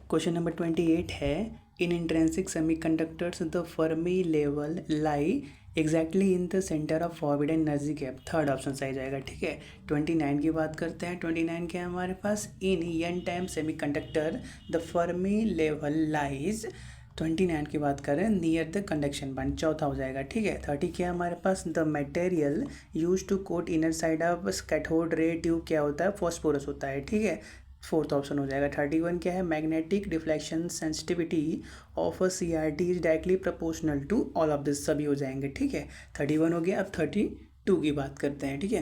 Question number 28 है in intrinsic semiconductors the Fermi level lie exactly in the centre of forbidden energy gap. Third option सही जाएगा। ठीक है, 29 की बात करते हैं। 29 क्या है हमारे पास? In N type semiconductor the Fermi level lies. 29 की बात करें नियर द कंडक्शन बैंड, चौथा हो जाएगा। ठीक है, 30 क्या है हमारे पास? The material use to coat inner side of cathode ray tube क्या होता है? फॉस्फोरस होता है। ठीक है, फोर्थ ऑप्शन हो जाएगा। 31 क्या है? Magnetic deflection sensitivity of a C R T is directly proportional to all of this, सभी हो जाएंगे। ठीक है, 31 हो गया। अब 32 की बात करते हैं। ठीक है,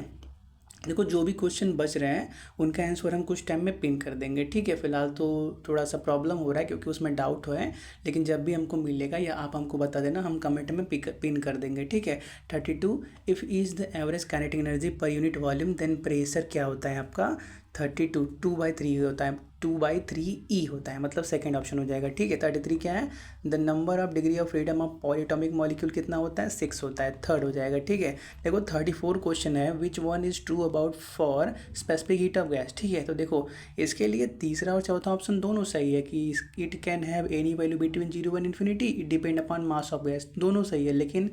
देखो जो भी क्वेश्चन बच रहे हैं उनका आंसर हम कुछ टाइम में पिन कर देंगे। ठीक है, फिलहाल तो थोड़ा सा प्रॉब्लम हो रहा है क्योंकि उसमें डाउट है, लेकिन जब भी हमको मिलेगा या आप हमको बता देना, हम कमेंट में पिन कर देंगे। ठीक है, 32 if is the average kinetic energy per unit volume then pressure क्या होता है आपका? 32 2/3 होता है, 2/3 होता है, मतलब सेकेंड ऑप्शन हो जाएगा। ठीक है, 33 क्या है? The number of degree of freedom of polyatomic molecule कितना होता है? 6 होता है, थर्ड हो जाएगा। ठीक है, देखो 34 क्वेश्चन है which one is true about for specific heat of gas. ठीक है, तो देखो इसके लिए तीसरा और चौथा ऑप्शन दोनों सही है कि it can have any value between 0 1 infinity, it depend upon mass of gas, दोनों सही है। लेकिन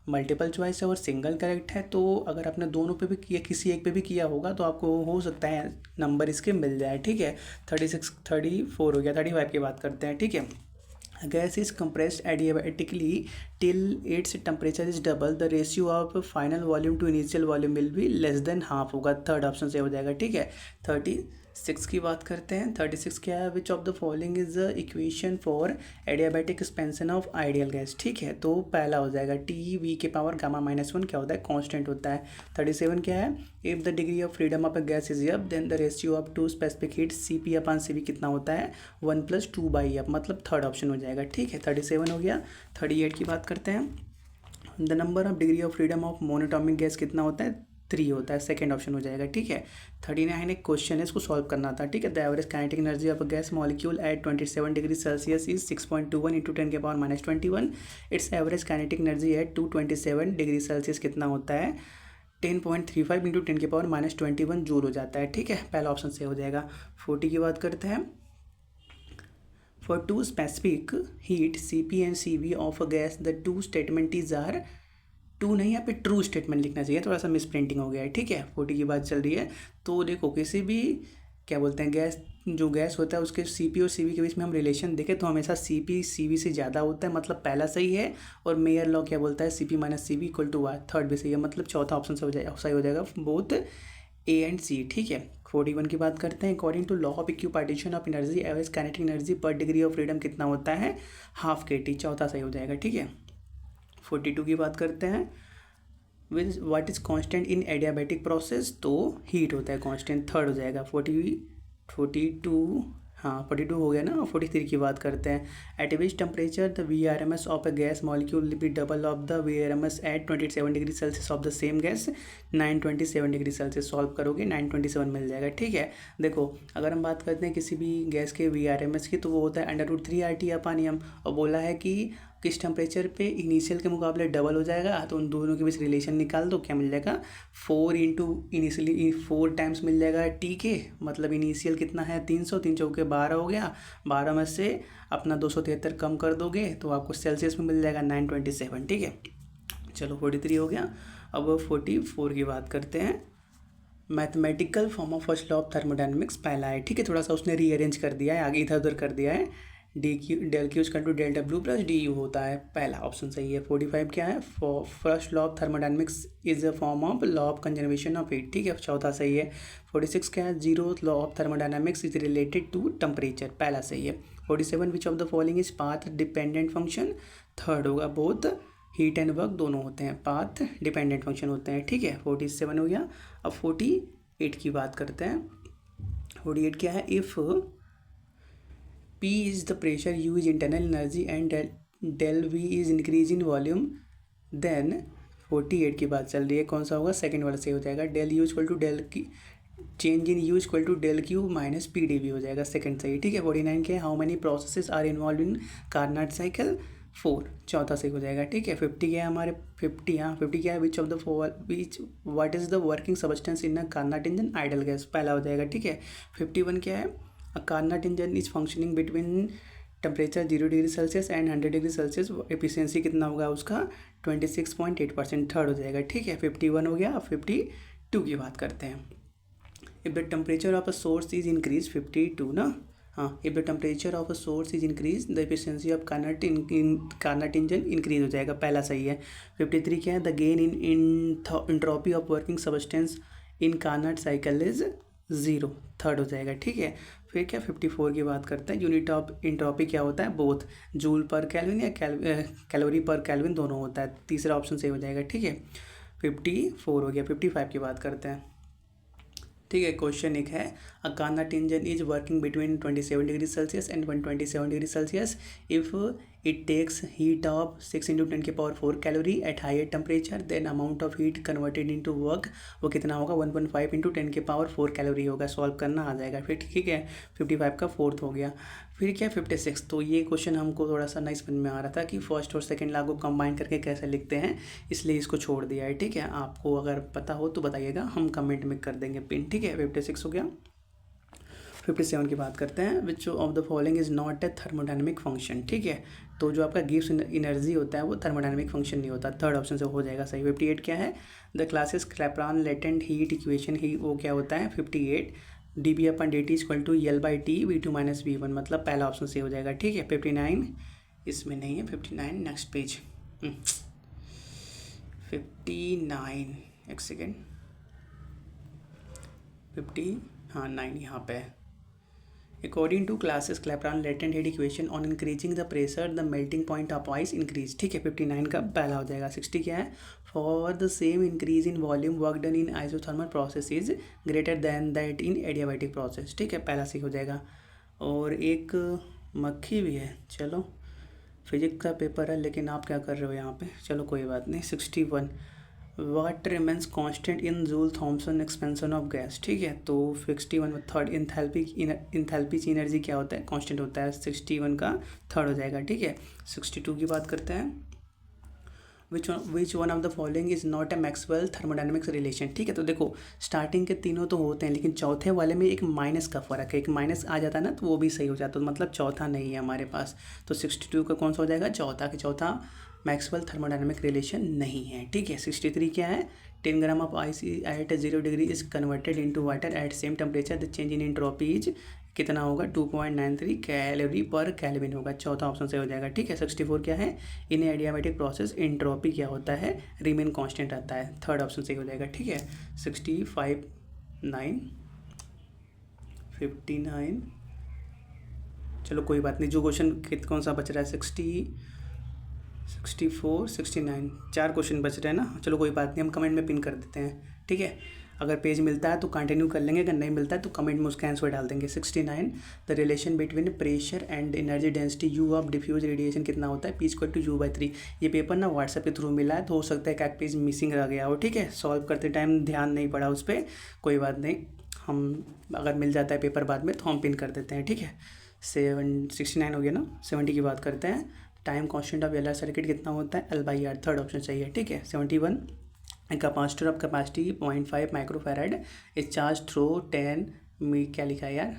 मल्टीपल चॉइस है और सिंगल करेक्ट है, तो अगर आपने दोनों पे भी किया, किसी एक पे भी किया होगा तो आपको हो सकता है नंबर इसके मिल जाए। ठीक है, 36 34 हो गया। 35 की बात करते हैं। ठीक है, gas is compressed adiabatically till its temperature is double, the ratio of final volume to initial volume will be less than half होगा, थर्ड ऑप्शन से हो जाएगा। ठीक है, 36 की बात करते हैं। 36 क्या है? Which of the following is the equation for adiabatic expansion of ideal gas. ठीक है, तो पहला हो जाएगा टी वी के पावर गामा -1 क्या होता है? कांस्टेंट होता है। 37 क्या है? If the degree of freedom of a gas is F then the ratio of two specific heat C P upon C V कितना होता है? 1 + 2/f, मतलब थर्ड ऑप्शन हो जाएगा। ठीक है, 37 हो गया। 38 की बात करते हैं। The number of degree of freedom of monoatomic gas कितना होता है? 3 होता है, सेकेंड ऑप्शन हो जाएगा। ठीक है, 39 एक क्वेश्चन है, इसको सॉल्व करना था। ठीक है, the average kinetic energy of a gas molecule eight 27 degree Celsius is 6.21 × 10⁻⁻21। It's average kinetic energy at 227 degree Celsius कितना होता है? 10.35 × 10⁻⁻21 जूल हो जाता है। ठीक है, पहला ऑप्शन से हो जाएगा। 40 की बात करते हैं। For two specific heat Cp and Cv of a gas, the two statement is are two नहीं, यहाँ पे ट्रू स्टेटमेंट लिखना चाहिए, थोड़ा सा मिस प्रिंटिंग हो गया है। ठीक है, 40 की बात चल रही है। तो देखो किसी भी क्या बोलते हैं गैस, जो गैस होता है उसके Cp और Cv के बीच में हम रिलेशन देखें तो हमेशा Cp Cv से ज़्यादा होता है, मतलब पहला सही है। और मेयर लॉ क्या बोलता है? Cp - Cv = Y, थर्ड भी सही है, मतलब चौथा ऑप्शन से हो जाएगा, सही हो जाएगा बोथ ए एंड सी। ठीक है, 41 की बात करते हैं। According to law of equipartition of energy average kinetic energy per degree of freedom कितना होता है? ½ kT, चौथा सही हो जाएगा। ठीक है, 42 की बात करते हैं। विच what is constant in adiabatic process? तो हीट होता है कांस्टेंट, थर्ड हो जाएगा। 42 हाँ 42 हो गया ना। 43 की बात करते हैं। At which temperature the VRMS of a gas molecule will be double of the VRMS at 27 degree Celsius of the same gas? 927 degree Celsius. Solve करोगे 927 मिल जाएगा। ठीक है, देखो अगर हम बात करते हैं किसी भी गैस के VRMS की, तो वो होता है √3 RT/m, और बोला है कि किस टेम्परेचर पे इनिशियल के मुकाबले डबल हो जाएगा, तो उन दोनों के बीच रिलेशन निकाल दो, क्या मिल जाएगा? 4 × इनिशियली 4 टाइम्स मिल जाएगा टी के, मतलब इनिशियल कितना है? 300, 3 चौके 12 हो गया, 12 में से अपना 273 कम कर दोगे तो आपको सेल्सियस में मिल जाएगा 927। ठीक है, चलो 43 हो गया। अब 44 की बात करते हैं। Mathematical form of first law of thermodynamics पहला है। ठीक है, थोड़ा सा उसने रीअरेंज कर दिया है, आगे इधर उधर कर दिया है। del Q = del W + du होता है, पहला ऑप्शन सही है। 45 क्या है? First law of thermodynamics is a form of law of conservation of heat. ठीक है, चौथा सही है। 46 क्या है? Zeroth law of thermodynamics is related to temperature, पहला सही है। 47 which of the following is path dependent function? Third होगा। बोथ हीट एंड वर्क दोनों होते हैं, पाथ डिपेंडेंट फंक्शन होते हैं। ठीक है, 47 हो गया। अब 48 की बात करते हैं। 48 क्या है? If P is the pressure, U is internal energy and del V is increase in volume, then 48 की बात चल रही है, कौन सा होगा? सेकंड वाला सही हो जाएगा। del U = del की change in U = del Q - PdV हो जाएगा, सेकंड सही। ठीक है, 49 के how many processes are involve in Carnot cycle? 4, चौथा सही हो जाएगा। ठीक है, 50 क्या है हमारे? 50 क्या है? Which of the which what is the working substance in a Carnot engine? Ideal gas, पहला हो जाएगा। ठीक है, 51 क्या है? A Carnot engine is functioning between temperature 0 degree Celsius and 100 degree Celsius, efficiency कितना होगा उसका 26.8%, थर्ड हो जाएगा। ठीक है, 51 हो गया। अब 52 की बात करते हैं। If the temperature of a source is increase 52 ना, हाँ, if the temperature of a source is increase the efficiency of Carnot engine increase हो जाएगा, पहला सही है। 53 क्या है, the gain in entropy of working substance in Carnot cycle is 0, third हो जाएगा। ठीक है, फिर क्या 54 की बात करते हैं। यूनिट ऑफ एंट्रोपी क्या होता है, बोथ जूल पर केल्विन या कैलोरी पर केल्विन दोनों होता है, तीसरा ऑप्शन सही हो जाएगा। ठीक है, 54 हो गया। 55 की बात करते हैं। ठीक है, क्वेश्चन एक है, a Carnot engine is working between 27 degree Celsius and 127 degree Celsius if it takes heat of 6 × 10⁴ calorie at higher temperature, then amount of heat converted into work वो कितना होगा, 1.5 × 10⁴ कैलोरी होगा। सॉल्व करना आ जाएगा फिर। ठीक है, 55 का फोर्थ हो गया। फिर क्या 56, तो ये क्वेश्चन हमको थोड़ा सा नहीं समझ में आ रहा था कि फर्स्ट और सेकंड लॉ को कंबाइन करके कैसे लिखते हैं, इसलिए इसको छोड़ दिया है। ठीक है, आपको अगर पता हो तो बताइएगा, हम कमेंट में कर देंगे पिन। ठीक है, 56 हो गया। 57 की बात करते हैं, विच of the following is not a thermodynamic function. ठीक है, तो जो आपका गिव्स एनर्जी होता है वो थर्मोडायनेमिक फंक्शन नहीं होता, थर्ड ऑप्शन से हो जाएगा सही। 58 क्या है, the classic Clapeyron latent heat equation ही वो क्या होता है, 58 dB/dt = L/T V2 - V1, मतलब पहला ऑप्शन से हो जाएगा। ठीक है, 59 इसमें नहीं है, 59 नेक्स्ट पेज। 59 एक सेकेंड, 9 यहाँ पे है। According to Clausius Clapeyron latent heat equation, on increasing the pressure, the melting point of ice increase। ठीक है, 59 का पहला हो जाएगा। 60 क्या है, for the same increase in volume, work done in isothermal process is greater than that in adiabatic process। ठीक है, पहला सी हो जाएगा। और एक मक्खी भी है, चलो फिजिक्स का पेपर है लेकिन आप क्या कर रहे हो यहाँ पे, चलो कोई बात नहीं। 61, what remains constant in Joule Thomson expansion of gas. ठीक है, तो 61 में थर्ड इंथैल्पी एनर्जी क्या होता है, कांस्टेंट होता है। 61 का थर्ड हो जाएगा। ठीक है, 62 की बात करते हैं, which one of the following is not a Maxwell thermodynamics relation. ठीक है, तो देखो स्टार्टिंग के तीनों तो होते हैं, लेकिन चौथे वाले में एक माइनस का फ़र्क है, एक माइनस आ जाता है ना तो वो भी सही हो जाता है, तो मतलब चौथा नहीं है हमारे पास। तो 62 का कौन सा हो जाएगा, चौथा के चौथा मैक्सवेल थर्मोडायनेमिक रिलेशन नहीं है। ठीक है, 63 क्या है, 10 gram of ice eight 0 degree is converted into water at same temperature, the change in entropy is कितना होगा, 2.93 कैलोरी पर केल्विन होगा, चौथा ऑप्शन से हो जाएगा। ठीक है, 64 क्या है, इन एडियाबैटिक प्रोसेस एंट्रोपी क्या होता है, रिमेन कांस्टेंट रहता है, थर्ड ऑप्शन से हो जाएगा। ठीक है, 65 9 59, चलो कोई बात नहीं, जो क्वेश्चन कौन सा बच रहा है, 64 69, 4 क्वेश्चन बच रहे हैं ना, चलो कोई बात नहीं, हम कमेंट में पिन कर देते हैं। ठीक है, अगर पेज मिलता है तो कंटिन्यू कर लेंगे, अगर नहीं मिलता है तो कमेंट में उसका आंसर डाल देंगे। 69, the relation between pressure and energy density U of diffuse radiation कितना होता है, P = U/3। ये पेपर ना व्हाट्सएप के थ्रू मिला है, तो हो सकता है कि एक पेज मिसिंग रह गया हो। ठीक है, सॉल्व करते टाइम ध्यान नहीं पड़ा उस पर, कोई बात नहीं, हम अगर मिल जाता है पेपर बाद में तो हम पिन कर देते हैं। ठीक है, 69 हो गया ना। 70 की बात करते हैं, time constant of LR circuit कितना होता है, L/R, थर्ड ऑप्शन चाहिए। ठीक है, 71, capacitor of capacity 0.5 microfarad is charge through 10 क्या लिखा है यार,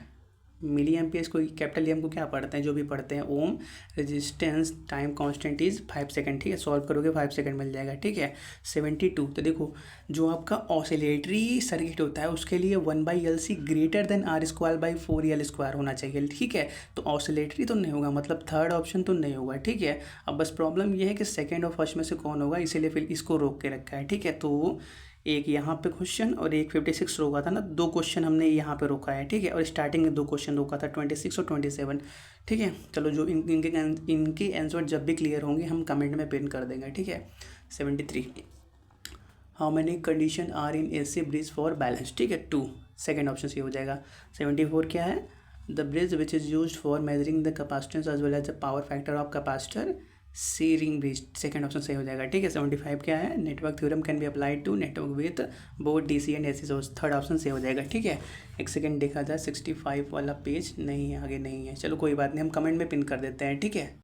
मिली एम्पियर्स को कैपिटल एम को क्या पढ़ते हैं, जो भी पढ़ते हैं, ohm. Resistance time constant is 5 second. ठीक है, सॉल्व करोगे 5 सेकंड मिल जाएगा। ठीक है, 72, तो देखो जो आपका ऑसिलेटरी सर्किट होता है उसके लिए 1/LC ग्रेटर देन R²/4L² होना चाहिए। ठीक है, तो ऑसिलेटरी तो नहीं होगा, मतलब थर्ड ऑप्शन तो नहीं होगा। ठीक है, अब बस प्रॉब्लम ये है कि सेकेंड और फर्स्ट में से कौन होगा, इसीलिए फिर इसको रोक के रखा है। ठीक है, तो एक यहाँ पे क्वेश्चन और एक 56 रोका था ना, 2 क्वेश्चन हमने यहाँ पे रोका है। ठीक है, और स्टार्टिंग में 2 क्वेश्चन रोका था, 26 और 27। ठीक है, चलो जो इनके आंसर जब भी क्लियर होंगे हम कमेंट में पिन कर देंगे। ठीक है, 73, how many condition are in AC bridge for balance. ठीक है, 2, सेकेंड ऑप्शन से हो जाएगा। 74 क्या है, the bridge which is use for measuring the capacitance as well as the power factor of capacitor, Schering bridge, second option सही हो जाएगा। ठीक है, 75 क्या है, network theorem can be applied to network with both DC and AC source, third option सही हो जाएगा। ठीक है, एक सेकंड देखा जाए, 65 वाला पेज नहीं है, आगे नहीं है, चलो कोई बात नहीं, हम कमेंट में पिन कर देते हैं। ठीक है।